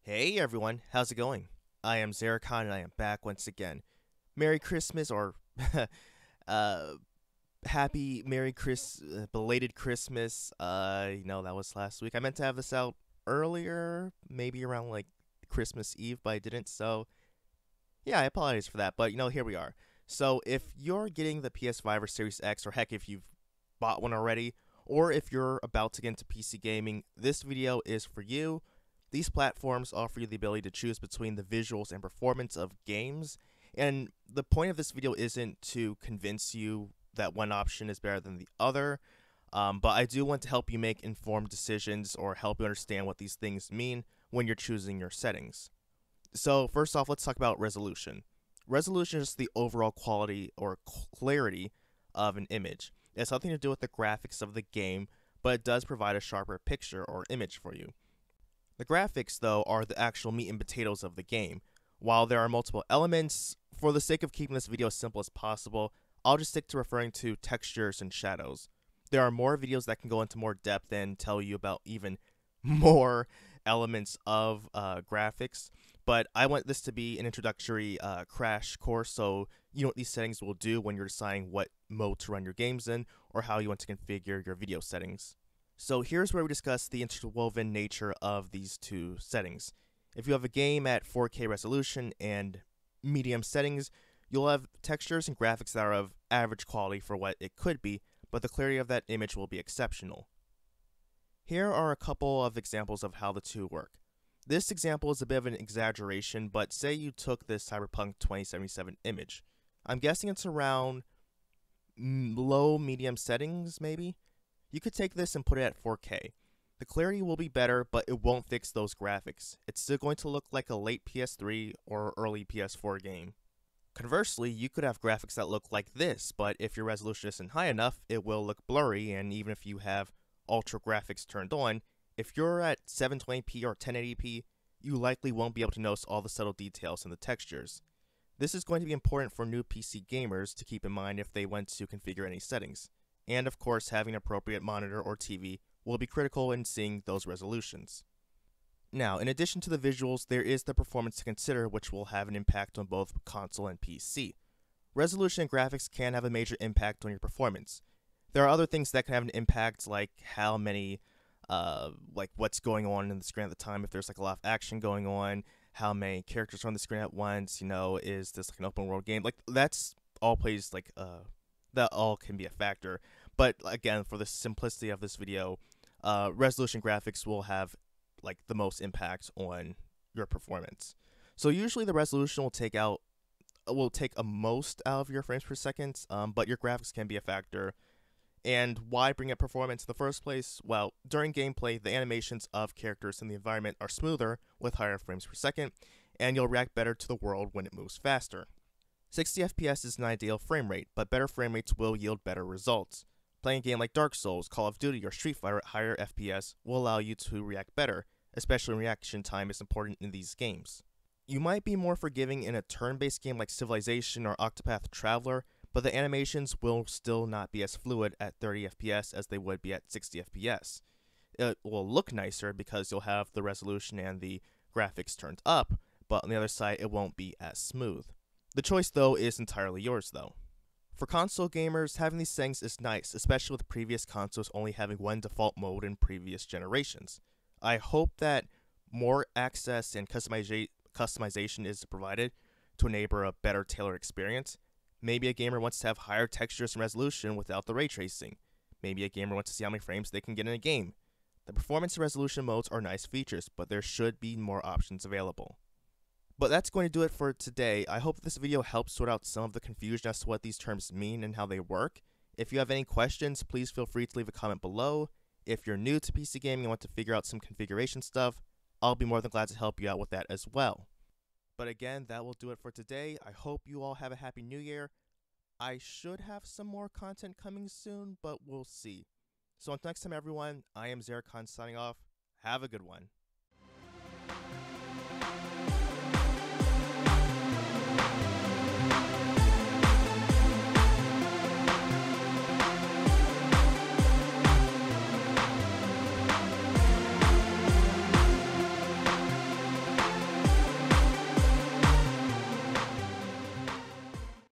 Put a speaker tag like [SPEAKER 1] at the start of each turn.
[SPEAKER 1] Hey everyone, how's it going? I am Xeracon and I am back once again. Merry Christmas or uh happy belated Christmas. That was last week. I meant to have this out earlier, maybe around like Christmas Eve, but I didn't. So, yeah, I apologize for that, but here we are. So, if you're getting the PS5 or Series X, or heck if you've bought one already, or if you're about to get into PC gaming, this video is for you. These platforms offer you the ability to choose between the visuals and performance of games, and the point of this video isn't to convince you that one option is better than the other, but I do want to help you make informed decisions or help you understand what these things mean when you're choosing your settings. So, first off, let's talk about resolution. Resolution is the overall quality or clarity of an image. It has nothing to do with the graphics of the game, but it does provide a sharper picture or image for you. The graphics, though, are the actual meat and potatoes of the game. While there are multiple elements, for the sake of keeping this video as simple as possible, I'll just stick to referring to textures and shadows. There are more videos that can go into more depth and tell you about even more elements of graphics, but I want this to be an introductory crash course so you know what these settings will do when you're deciding what mode to run your games in or how you want to configure your video settings. So here's where we discuss the interwoven nature of these two settings. If you have a game at 4K resolution and medium settings, you'll have textures and graphics that are of average quality for what it could be, but the clarity of that image will be exceptional. Here are a couple of examples of how the two work. This example is a bit of an exaggeration, but say you took this Cyberpunk 2077 image. I'm guessing it's around low medium settings, maybe? You could take this and put it at 4K. The clarity will be better, but it won't fix those graphics. It's still going to look like a late PS3 or early PS4 game. Conversely, you could have graphics that look like this, but if your resolution isn't high enough, it will look blurry, and even if you have ultra graphics turned on, if you're at 720p or 1080p, you likely won't be able to notice all the subtle details in the textures. This is going to be important for new PC gamers to keep in mind if they want to configure any settings. And of course, having an appropriate monitor or TV will be critical in seeing those resolutions. Now, in addition to the visuals, there is the performance to consider, which will have an impact on both console and PC. Resolution and graphics can have a major impact on your performance. There are other things that can have an impact, like how many, what's going on in the screen at the time, if there's like a lot of action going on, how many characters are on the screen at once, is this like an open world game? Like, that's all plays that all can be a factor. But again, for the simplicity of this video, resolution graphics will have like the most impact on your performance. So usually the resolution will take a most out of your frames per second, but your graphics can be a factor. And why bring up performance in the first place? Well, during gameplay, the animations of characters in the environment are smoother with higher frames per second, and you'll react better to the world when it moves faster. 60 FPS is an ideal frame rate, but better frame rates will yield better results. Playing a game like Dark Souls, Call of Duty, or Street Fighter at higher FPS will allow you to react better, especially when reaction time is important in these games. You might be more forgiving in a turn-based game like Civilization or Octopath Traveler, but the animations will still not be as fluid at 30 FPS as they would be at 60 FPS. It will look nicer because you'll have the resolution and the graphics turned up, but on the other side it won't be as smooth. The choice, though, is entirely yours, though. For console gamers, having these settings is nice, especially with previous consoles only having one default mode in previous generations. I hope that more access and customization is provided to enable a better tailored experience. Maybe a gamer wants to have higher textures and resolution without the ray tracing. Maybe a gamer wants to see how many frames they can get in a game. The performance and resolution modes are nice features, but there should be more options available. But that's going to do it for today. I hope this video helps sort out some of the confusion as to what these terms mean and how they work. If you have any questions, please feel free to leave a comment below. If you're new to PC gaming and want to figure out some configuration stuff, I'll be more than glad to help you out with that as well. But again, that will do it for today. I hope you all have a happy new year. I should have some more content coming soon, but we'll see. So until next time, everyone, I am Xeracon signing off. Have a good one.